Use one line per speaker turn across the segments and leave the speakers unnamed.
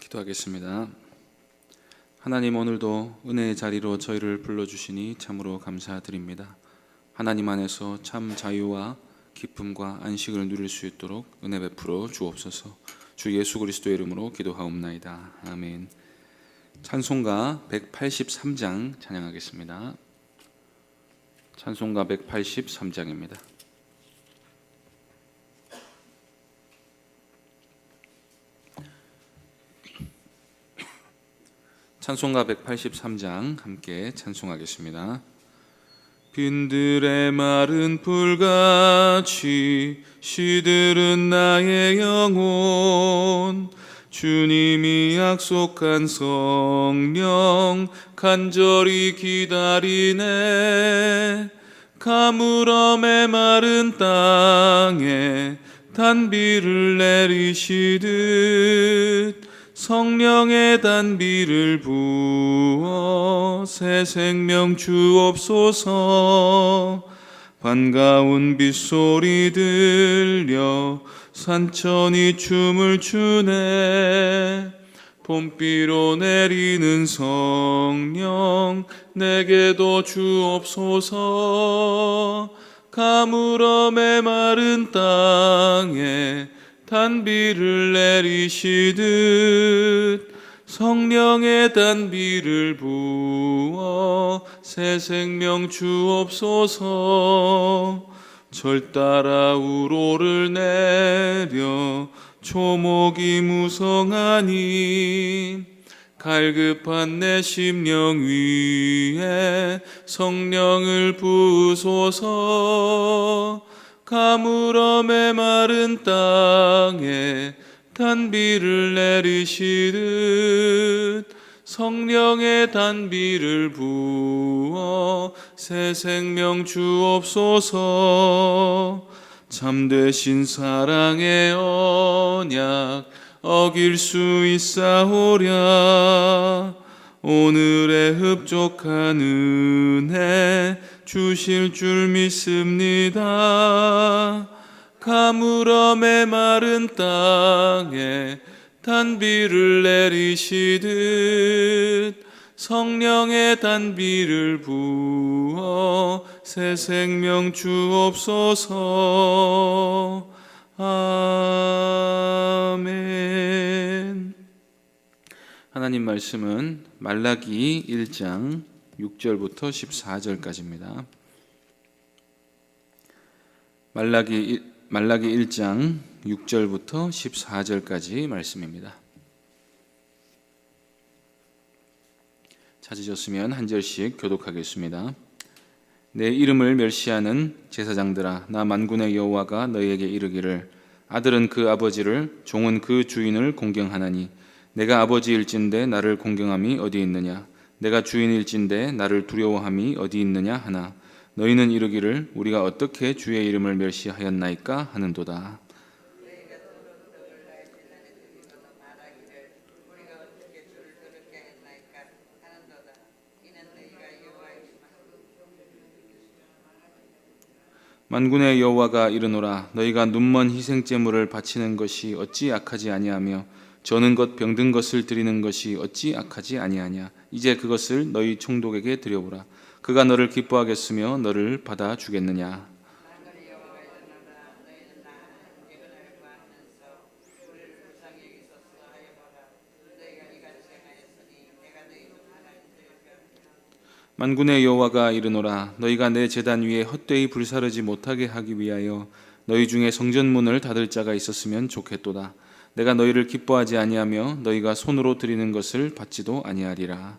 기도하겠습니다. 하나님, 오늘도 은혜의 자리로 저희를 불러주시니 참으로 감사드립니다. 하나님 안에서 참 자유와 기쁨과 안식을 누릴 수 있도록 은혜 베풀어 주옵소서. 주 예수 그리스도의 이름으로 기도하옵나이다. 아멘. 찬송가 183장 찬양하겠습니다. 찬송가 183장입니다. 찬송가 183장 함께 찬송하겠습니다. 빈들의 마른 풀같이 시들은 나의 영혼, 주님이 약속한 성령 간절히 기다리네. 가물음의 마른 땅에 단비를 내리시듯 성령의 단비를 부어 새 생명 주옵소서. 반가운 빗소리 들려 산천이 춤을 추네. 봄비로 내리는 성령 내게도 주옵소서. 가물음의 마른 땅에 단비를 내리시듯 성령의 단비를 부어 새 생명 주옵소서. 절 따라 우로를 내려 초목이 무성하니 갈급한 내 심령 위에 성령을 부으소서. 가물음의 마른 땅에 단비를 내리시듯 성령의 단비를 부어 새 생명 주옵소서. 참되신 사랑의 언약 어길 수 있사오랴. 오늘의 흡족한 은혜 주실 줄 믿습니다. 가물음의 마른 땅에 단비를 내리시듯 성령의 단비를 부어 새 생명 주옵소서. 아멘. 하나님 말씀은 말라기 1장 6절부터 14절까지입니다. 말라기 1장 6절부터 14절까지 말씀입니다. 찾으셨으면 한 절씩 교독하겠습니다. 내 이름을 멸시하는 제사장들아, 나 만군의 여호와가 너희에게 이르기를, 아들은 그 아버지를, 종은 그 주인을 공경하나니 내가 아버지일진데 나를 공경함이 어디 있느냐? 내가 주인일진데 나를 두려워함이 어디 있느냐 하나, 너희는 이르기를 우리가 어떻게 주의 이름을 멸시하였나이까 하는도다. 만군의 여호와가 이르노라, 너희가 눈먼 희생제물을 바치는 것이 어찌 악하지 아니하며 저는 것 병든 것을 드리는 것이 어찌 악하지 아니하냐. 이제 그것을 너희 총독에게 드려보라. 그가 너를 기뻐하겠으며 너를 받아주겠느냐. 만군의 여호와가 이르노라, 너희가 내 제단 위에 헛되이 불사르지 못하게 하기 위하여 너희 중에 성전문을 닫을 자가 있었으면 좋겠도다. 내가 너희를 기뻐하지 아니하며 너희가 손으로 드리는 것을 받지도 아니하리라.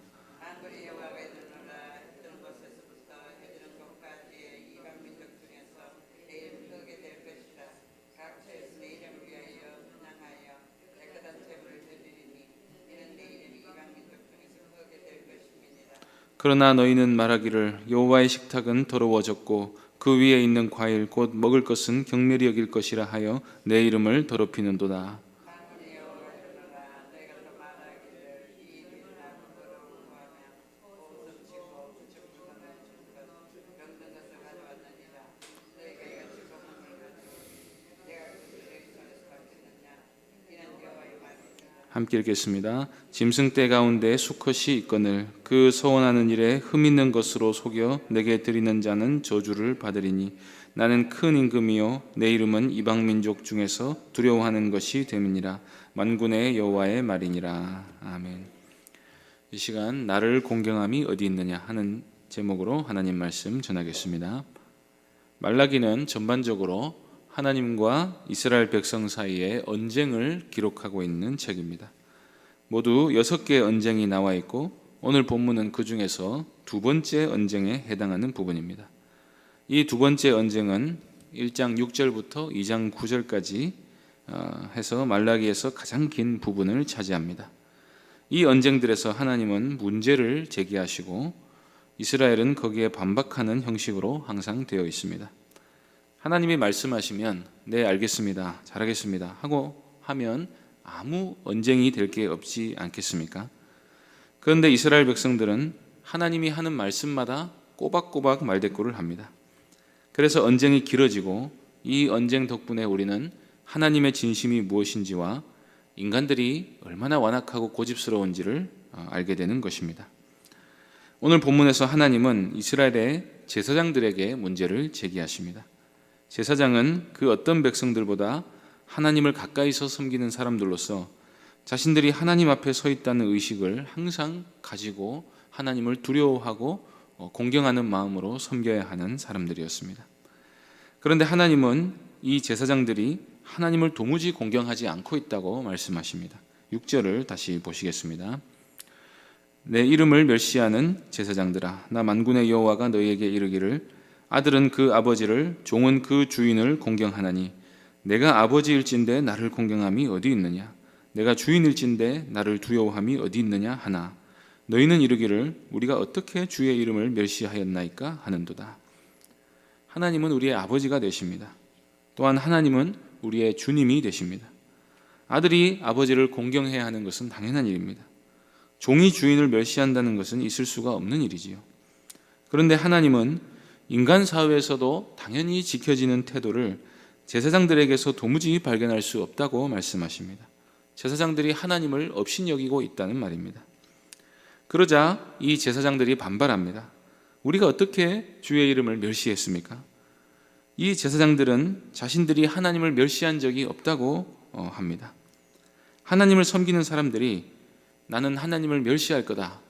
그러나 너희는 말하기를 여호와의 식탁은 더러워졌고 그 위에 있는 과일 곧 먹을 것은 경멸히 여길 것이라 하여 내 이름을 더럽히는도다. 함께 읽겠습니다. 짐승떼 가운데 수컷이 있거늘 그 서원하는 일에 흠 있는 것으로 속여 내게 드리는 자는 저주를 받으리니 나는 큰 임금이요 내 이름은 이방 민족 중에서 두려워하는 것이 됨이니라. 만군의 여호와의 말이니라. 아멘. 이 시간 나를 공경함이 어디 있느냐 하는 제목으로 하나님 말씀 전하겠습니다. 말라기는 전반적으로 하나님과 이스라엘 백성 사이의 언쟁을 기록하고 있는 책입니다. 모두 6개의 언쟁이 나와 있고 오늘 본문은 그 중에서 두 번째 언쟁에 해당하는 부분입니다. 이 두 번째 언쟁은 1장 6절부터 2장 9절까지 해서 말라기에서 가장 긴 부분을 차지합니다. 이 언쟁들에서 하나님은 문제를 제기하시고 이스라엘은 거기에 반박하는 형식으로 항상 되어 있습니다. 하나님이 말씀하시면 네 알겠습니다, 잘하겠습니다 하고 하면 아무 언쟁이 될 게 없지 않겠습니까? 그런데 이스라엘 백성들은 하나님이 하는 말씀마다 꼬박꼬박 말대꾸를 합니다. 그래서 언쟁이 길어지고 이 언쟁 덕분에 우리는 하나님의 진심이 무엇인지와 인간들이 얼마나 완악하고 고집스러운지를 알게 되는 것입니다. 오늘 본문에서 하나님은 이스라엘의 제사장들에게 문제를 제기하십니다. 제사장은 그 어떤 백성들보다 하나님을 가까이서 섬기는 사람들로서 자신들이 하나님 앞에 서 있다는 의식을 항상 가지고 하나님을 두려워하고 공경하는 마음으로 섬겨야 하는 사람들이었습니다. 그런데 하나님은 이 제사장들이 하나님을 도무지 공경하지 않고 있다고 말씀하십니다. 6절을 다시 보시겠습니다. 내 이름을 멸시하는 제사장들아 나 만군의 여호와가 너희에게 이르기를 아들은 그 아버지를 종은 그 주인을 공경하나니 내가 아버지일진데 나를 공경함이 어디 있느냐 내가 주인일진데 나를 두려워함이 어디 있느냐 하나 너희는 이르기를 우리가 어떻게 주의 이름을 멸시하였나이까 하는도다. 하나님은 우리의 아버지가 되십니다. 또한 하나님은 우리의 주님이 되십니다. 아들이 아버지를 공경해야 하는 것은 당연한 일입니다. 종이 주인을 멸시한다는 것은 있을 수가 없는 일이지요. 그런데 하나님은 인간 사회에서도 당연히 지켜지는 태도를 제사장들에게서 도무지 발견할 수 없다고 말씀하십니다. 제사장들이 하나님을 업신여기고 있다는 말입니다. 그러자 이 제사장들이 반발합니다. 우리가 어떻게 주의 이름을 멸시했습니까? 이 제사장들은 자신들이 하나님을 멸시한 적이 없다고 합니다. 하나님을 섬기는 사람들이 나는 하나님을 멸시할 거다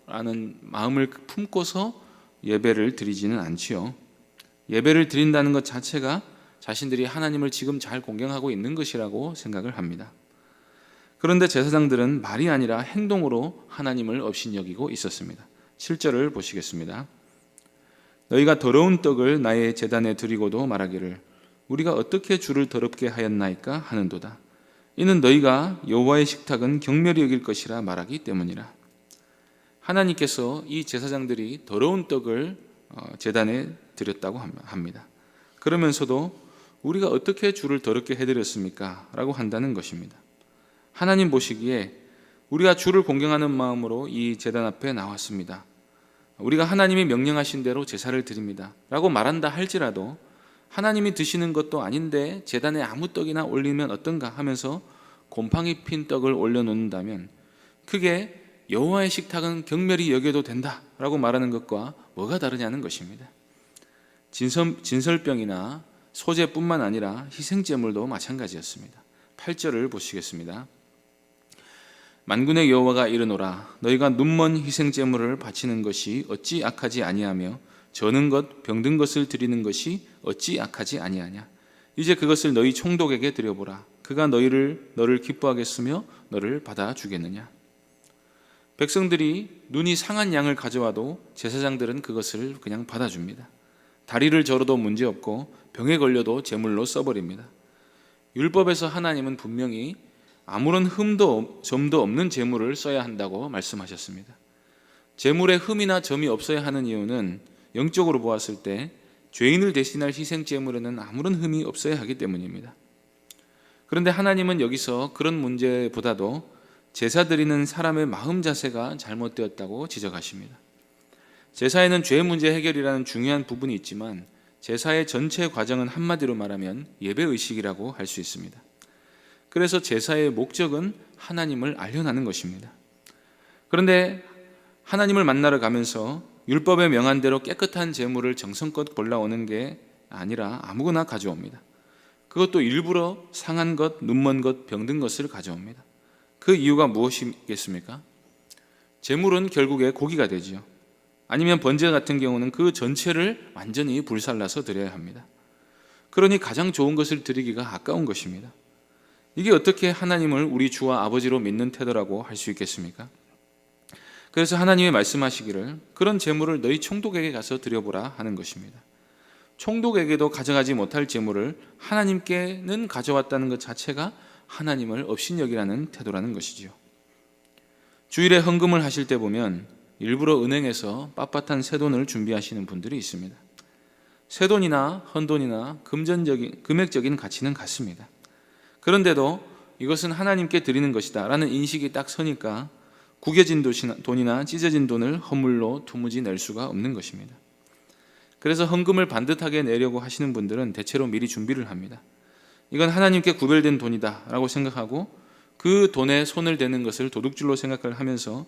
라는 마음을 품고서 예배를 드리지는 않지요. 예배를 드린다는 것 자체가 자신들이 하나님을 지금 잘 공경하고 있는 것이라고 생각을 합니다. 그런데 제사장들은 말이 아니라 행동으로 하나님을 업신여기고 있었습니다. 7절을 보시겠습니다. 너희가 더러운 떡을 나의 제단에 드리고도 말하기를 우리가 어떻게 주를 더럽게 하였나이까 하는도다. 이는 너희가 여호와의 식탁은 경멸히 여길 것이라 말하기 때문이라. 하나님께서 이 제사장들이 더러운 떡을 제단에 드렸다고 합니다. 그러면서도 우리가 어떻게 주를 더럽게 해드렸습니까? 라고 한다는 것입니다. 하나님 보시기에 우리가 주를 공경하는 마음으로 이 제단 앞에 나왔습니다. 우리가 하나님이 명령하신 대로 제사를 드립니다 라고 말한다 할지라도 하나님이 드시는 것도 아닌데 제단에 아무 떡이나 올리면 어떤가 하면서 곰팡이 핀 떡을 올려놓는다면 그게 여호와의 식탁은 경멸히 여겨도 된다라고 말하는 것과 뭐가 다르냐는 것입니다. 진설병이나 소재뿐만 아니라 희생제물도 마찬가지였습니다. 8절을 보시겠습니다. 만군의 여호와가 이르노라 너희가 눈먼 희생제물을 바치는 것이 어찌 악하지 아니하며 저는 것 병든 것을 드리는 것이 어찌 악하지 아니하냐. 이제 그것을 너희 총독에게 드려보라. 그가 너를 기뻐하겠으며 너를 받아주겠느냐. 백성들이 눈이 상한 양을 가져와도 제사장들은 그것을 그냥 받아줍니다. 다리를 절어도 문제없고 병에 걸려도 제물로 써버립니다. 율법에서 하나님은 분명히 아무런 흠도 점도 없는 제물을 써야 한다고 말씀하셨습니다. 제물에 흠이나 점이 없어야 하는 이유는 영적으로 보았을 때 죄인을 대신할 희생 제물에는 아무런 흠이 없어야 하기 때문입니다. 그런데 하나님은 여기서 그런 문제보다도 제사 드리는 사람의 마음 자세가 잘못되었다고 지적하십니다. 제사에는 죄 문제 해결이라는 중요한 부분이 있지만 제사의 전체 과정은 한마디로 말하면 예배의식이라고 할 수 있습니다. 그래서 제사의 목적은 하나님을 알려나는 것입니다. 그런데 하나님을 만나러 가면서 율법에 명한 대로 깨끗한 제물을 정성껏 골라오는 게 아니라 아무거나 가져옵니다. 그것도 일부러 상한 것, 눈먼 것, 병든 것을 가져옵니다. 그 이유가 무엇이겠습니까? 제물은 결국에 고기가 되지요. 아니면 번제 같은 경우는 그 전체를 완전히 불살라서 드려야 합니다. 그러니 가장 좋은 것을 드리기가 아까운 것입니다. 이게 어떻게 하나님을 우리 주와 아버지로 믿는 태도라고 할 수 있겠습니까? 그래서 하나님이 말씀하시기를 그런 제물을 너희 총독에게 가서 드려보라 하는 것입니다. 총독에게도 가져가지 못할 제물을 하나님께는 가져왔다는 것 자체가 하나님을 업신여기라는 태도라는 것이지요. 주일에 헌금을 하실 때 보면 일부러 은행에서 빳빳한 새돈을 준비하시는 분들이 있습니다. 새돈이나 헌돈이나 금액적인 가치는 같습니다. 그런데도 이것은 하나님께 드리는 것이다 라는 인식이 딱 서니까 구겨진 돈이나 찢어진 돈을 헌물로 도무지 낼 수가 없는 것입니다. 그래서 헌금을 반듯하게 내려고 하시는 분들은 대체로 미리 준비를 합니다. 이건 하나님께 구별된 돈이다 라고 생각하고 그 돈에 손을 대는 것을 도둑질로 생각을 하면서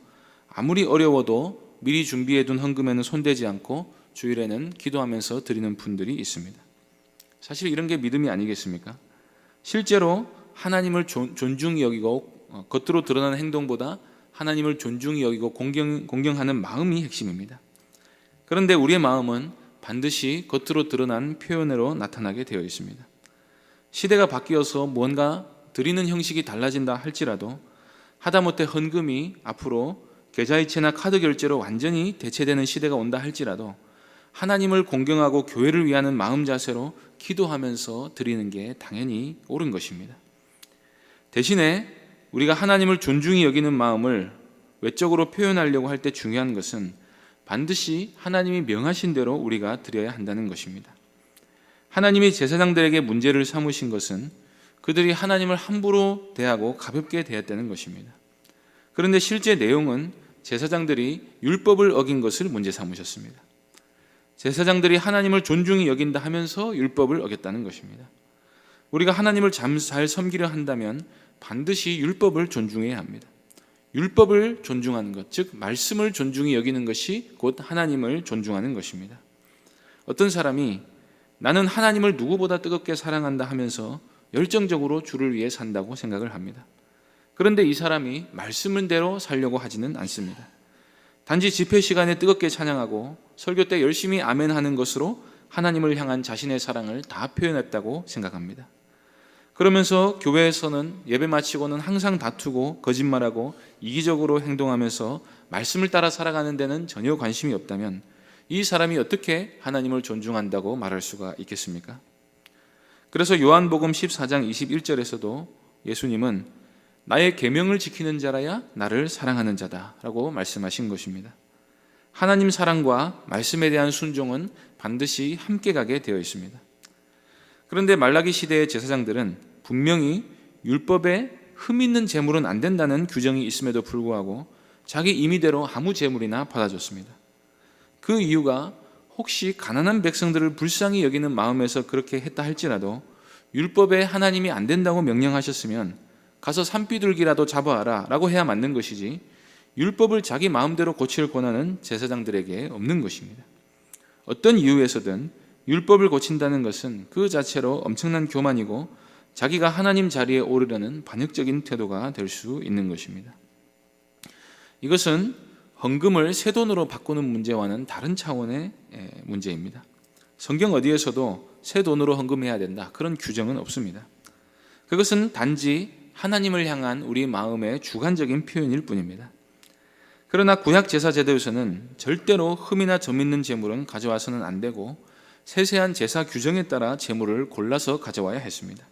아무리 어려워도 미리 준비해둔 헌금에는 손대지 않고 주일에는 기도하면서 드리는 분들이 있습니다. 사실 이런 게 믿음이 아니겠습니까? 실제로 하나님을 존중히 여기고 겉으로 드러나는 행동보다 하나님을 존중히 여기고 공경하는 마음이 핵심입니다. 그런데 우리의 마음은 반드시 겉으로 드러난 표현으로 나타나게 되어 있습니다. 시대가 바뀌어서 뭔가 드리는 형식이 달라진다 할지라도 하다못해 헌금이 앞으로 계좌이체나 카드 결제로 완전히 대체되는 시대가 온다 할지라도 하나님을 공경하고 교회를 위하는 마음 자세로 기도하면서 드리는 게 당연히 옳은 것입니다. 대신에 우리가 하나님을 존중히 여기는 마음을 외적으로 표현하려고 할 때 중요한 것은 반드시 하나님이 명하신 대로 우리가 드려야 한다는 것입니다. 하나님이 제사장들에게 문제를 삼으신 것은 그들이 하나님을 함부로 대하고 가볍게 대했다는 것입니다. 그런데 실제 내용은 제사장들이 율법을 어긴 것을 문제 삼으셨습니다. 제사장들이 하나님을 존중히 여긴다 하면서 율법을 어겼다는 것입니다. 우리가 하나님을 잘 섬기려 한다면 반드시 율법을 존중해야 합니다. 율법을 존중하는 것, 즉 말씀을 존중히 여기는 것이 곧 하나님을 존중하는 것입니다. 어떤 사람이 나는 하나님을 누구보다 뜨겁게 사랑한다 하면서 열정적으로 주를 위해 산다고 생각을 합니다. 그런데 이 사람이 말씀대로 살려고 하지는 않습니다. 단지 집회 시간에 뜨겁게 찬양하고 설교 때 열심히 아멘하는 것으로 하나님을 향한 자신의 사랑을 다 표현했다고 생각합니다. 그러면서 교회에서는 예배 마치고는 항상 다투고 거짓말하고 이기적으로 행동하면서 말씀을 따라 살아가는 데는 전혀 관심이 없다면 이 사람이 어떻게 하나님을 존중한다고 말할 수가 있겠습니까? 그래서 요한복음 14장 21절에서도 예수님은 나의 계명을 지키는 자라야 나를 사랑하는 자다라고 말씀하신 것입니다. 하나님 사랑과 말씀에 대한 순종은 반드시 함께 가게 되어 있습니다. 그런데 말라기 시대의 제사장들은 분명히 율법에 흠 있는 제물은 안 된다는 규정이 있음에도 불구하고 자기 임의대로 아무 제물이나 받아줬습니다. 그 이유가 혹시 가난한 백성들을 불쌍히 여기는 마음에서 그렇게 했다 할지라도 율법에 하나님이 안 된다고 명령하셨으면 가서 산비둘기라도 잡아와라 라고 해야 맞는 것이지 율법을 자기 마음대로 고칠 권한은 제사장들에게 없는 것입니다. 어떤 이유에서든 율법을 고친다는 것은 그 자체로 엄청난 교만이고 자기가 하나님 자리에 오르려는 반역적인 태도가 될 수 있는 것입니다. 이것은 헌금을 새 돈으로 바꾸는 문제와는 다른 차원의 문제입니다. 성경 어디에서도 새 돈으로 헌금해야 된다 그런 규정은 없습니다. 그것은 단지 하나님을 향한 우리 마음의 주관적인 표현일 뿐입니다. 그러나 구약 제사 제도에서는 절대로 흠이나 점 있는 제물은 가져와서는 안 되고 세세한 제사 규정에 따라 제물을 골라서 가져와야 했습니다.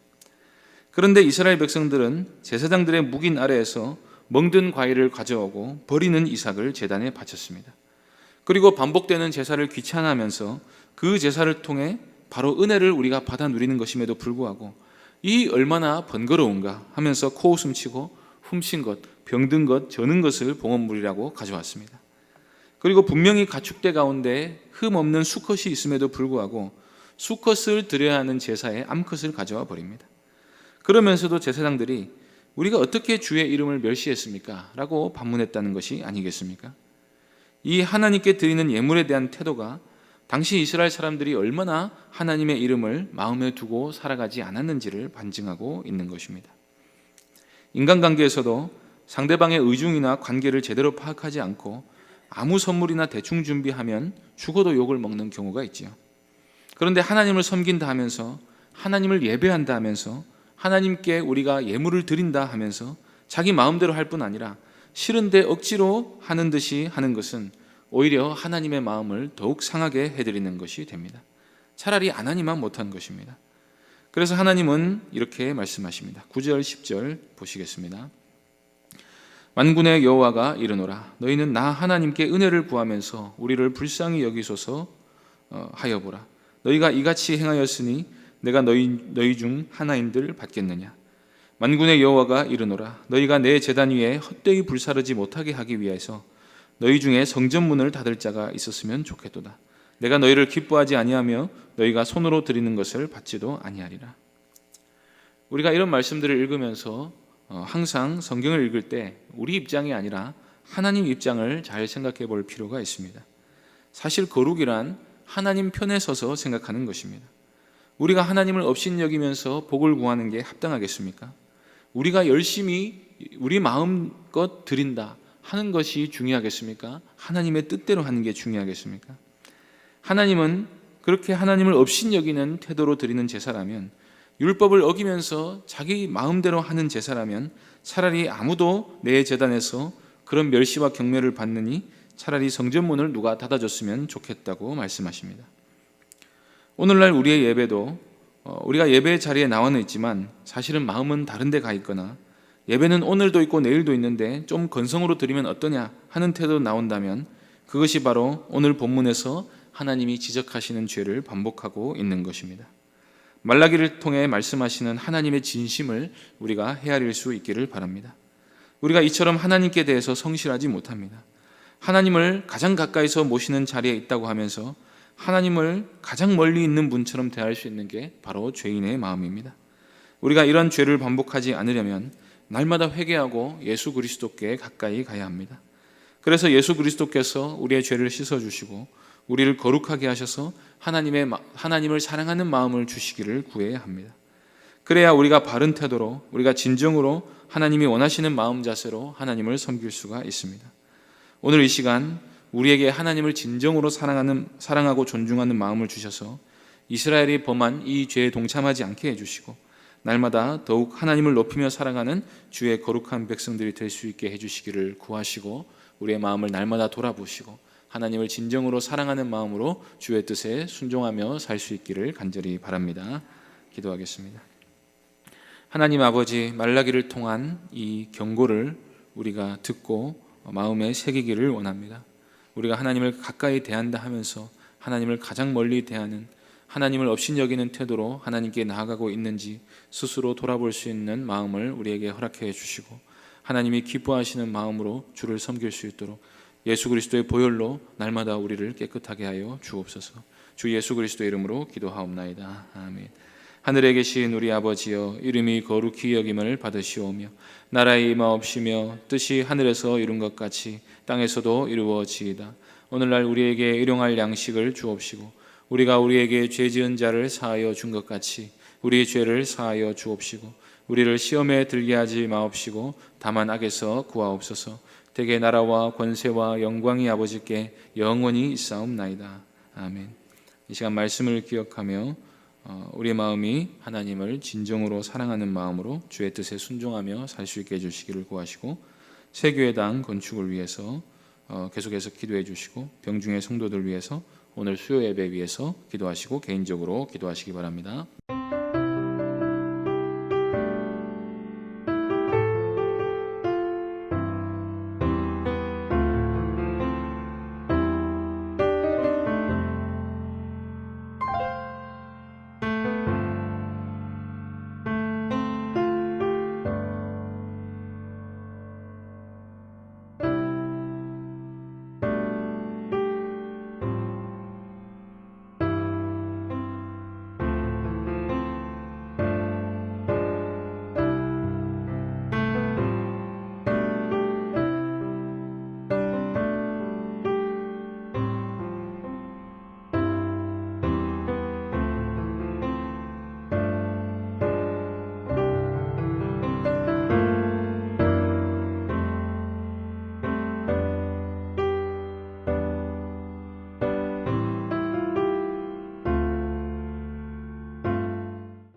그런데 이스라엘 백성들은 제사장들의 묵인 아래에서 멍든 과일을 가져오고 버리는 이삭을 제단에 바쳤습니다. 그리고 반복되는 제사를 귀찮아하면서 그 제사를 통해 바로 은혜를 우리가 받아 누리는 것임에도 불구하고 이 얼마나 번거로운가 하면서 코웃음치고 훔친 것, 병든 것, 저는 것을 봉헌물이라고 가져왔습니다. 그리고 분명히 가축대 가운데 흠 없는 수컷이 있음에도 불구하고 수컷을 드려야 하는 제사에 암컷을 가져와 버립니다. 그러면서도 제사장들이 우리가 어떻게 주의 이름을 멸시했습니까? 라고 반문했다는 것이 아니겠습니까? 이 하나님께 드리는 예물에 대한 태도가 당시 이스라엘 사람들이 얼마나 하나님의 이름을 마음에 두고 살아가지 않았는지를 반증하고 있는 것입니다. 인간관계에서도 상대방의 의중이나 관계를 제대로 파악하지 않고 아무 선물이나 대충 준비하면 죽어도 욕을 먹는 경우가 있지요. 그런데 하나님을 섬긴다 하면서, 하나님을 예배한다 하면서, 하나님께 우리가 예물을 드린다 하면서 자기 마음대로 할 뿐 아니라 싫은데 억지로 하는 듯이 하는 것은 오히려 하나님의 마음을 더욱 상하게 해드리는 것이 됩니다. 차라리 안 하니만 못한 것입니다. 그래서 하나님은 이렇게 말씀하십니다. 9절 10절 보시겠습니다. 만군의 여호와가 이르노라. 너희는 나 하나님께 은혜를 구하면서 우리를 불쌍히 여기소서 하여 보라. 너희가 이같이 행하였으니 내가 너희 중 하나인들 받겠느냐. 만군의 여호와가 이르노라. 너희가 내 제단 위에 헛되이 불사르지 못하게 하기 위해서 너희 중에 성전문을 닫을 자가 있었으면 좋겠도다. 내가 너희를 기뻐하지 아니하며 너희가 손으로 드리는 것을 받지도 아니하리라. 우리가 이런 말씀들을 읽으면서 항상 성경을 읽을 때 우리 입장이 아니라 하나님 입장을 잘 생각해 볼 필요가 있습니다. 사실 거룩이란 하나님 편에 서서 생각하는 것입니다. 우리가 하나님을 업신여기면서 복을 구하는 게 합당하겠습니까? 우리가 열심히 우리 마음껏 드린다 하는 것이 중요하겠습니까? 하나님의 뜻대로 하는 게 중요하겠습니까? 하나님은 그렇게 하나님을 업신여기는 태도로 드리는 제사라면, 율법을 어기면서 자기 마음대로 하는 제사라면 차라리 아무도 내 제단에서 그런 멸시와 경멸을 받느니 차라리 성전문을 누가 닫아줬으면 좋겠다고 말씀하십니다. 오늘날 우리의 예배도 우리가 예배 자리에 나와는 있지만 사실은 마음은 다른 데 가 있거나 예배는 오늘도 있고 내일도 있는데 좀 건성으로 드리면 어떠냐 하는 태도로 나온다면 그것이 바로 오늘 본문에서 하나님이 지적하시는 죄를 반복하고 있는 것입니다. 말라기를 통해 말씀하시는 하나님의 진심을 우리가 헤아릴 수 있기를 바랍니다. 우리가 이처럼 하나님께 대해서 성실하지 못합니다. 하나님을 가장 가까이서 모시는 자리에 있다고 하면서 하나님을 가장 멀리 있는 분처럼 대할 수 있는 게 바로 죄인의 마음입니다. 우리가 이런 죄를 반복하지 않으려면 날마다 회개하고 예수 그리스도께 가까이 가야 합니다. 그래서 예수 그리스도께서 우리의 죄를 씻어주시고 우리를 거룩하게 하셔서 하나님을 사랑하는 마음을 주시기를 구해야 합니다. 그래야 우리가 바른 태도로, 우리가 진정으로 하나님이 원하시는 마음 자세로 하나님을 섬길 수가 있습니다. 오늘 이 시간 우리에게 하나님을 진정으로 사랑하고 존중하는 마음을 주셔서 이스라엘이 범한 이 죄에 동참하지 않게 해주시고 날마다 더욱 하나님을 높이며 살아가는 주의 거룩한 백성들이 될 수 있게 해주시기를 구하시고 우리의 마음을 날마다 돌아보시고 하나님을 진정으로 사랑하는 마음으로 주의 뜻에 순종하며 살 수 있기를 간절히 바랍니다. 기도하겠습니다. 하나님 아버지, 말라기를 통한 이 경고를 우리가 듣고 마음에 새기기를 원합니다. 우리가 하나님을 가까이 대한다 하면서 하나님을 가장 멀리 대하는, 하나님을 업신여기는 태도로 하나님께 나아가고 있는지 스스로 돌아볼 수 있는 마음을 우리에게 허락해 주시고 하나님이 기뻐하시는 마음으로 주를 섬길 수 있도록 예수 그리스도의 보혈로 날마다 우리를 깨끗하게 하여 주옵소서. 주 예수 그리스도의 이름으로 기도하옵나이다. 아멘. 하늘에 계신 우리 아버지여, 이름이 거룩히 여김을 받으시오며 나라의 임하옵시며 뜻이 하늘에서 이룬 것 같이 땅에서도 이루어지이다. 오늘날 우리에게 일용할 양식을 주옵시고 우리가 우리에게 죄 지은 자를 사하여 준 것 같이 우리의 죄를 사하여 주옵시고 우리를 시험에 들게 하지 마옵시고 다만 악에서 구하옵소서. 대개 나라와 권세와 영광이 아버지께 영원히 있사옵나이다. 아멘. 이 시간 말씀을 기억하며 우리의 마음이 하나님을 진정으로 사랑하는 마음으로 주의 뜻에 순종하며 살 수 있게 해주시기를 구하시고 새교회당 건축을 위해서 계속해서 기도해 주시고 병중의 성도들 위해서 오늘 수요 예배 위해서 기도하시고 개인적으로 기도하시기 바랍니다.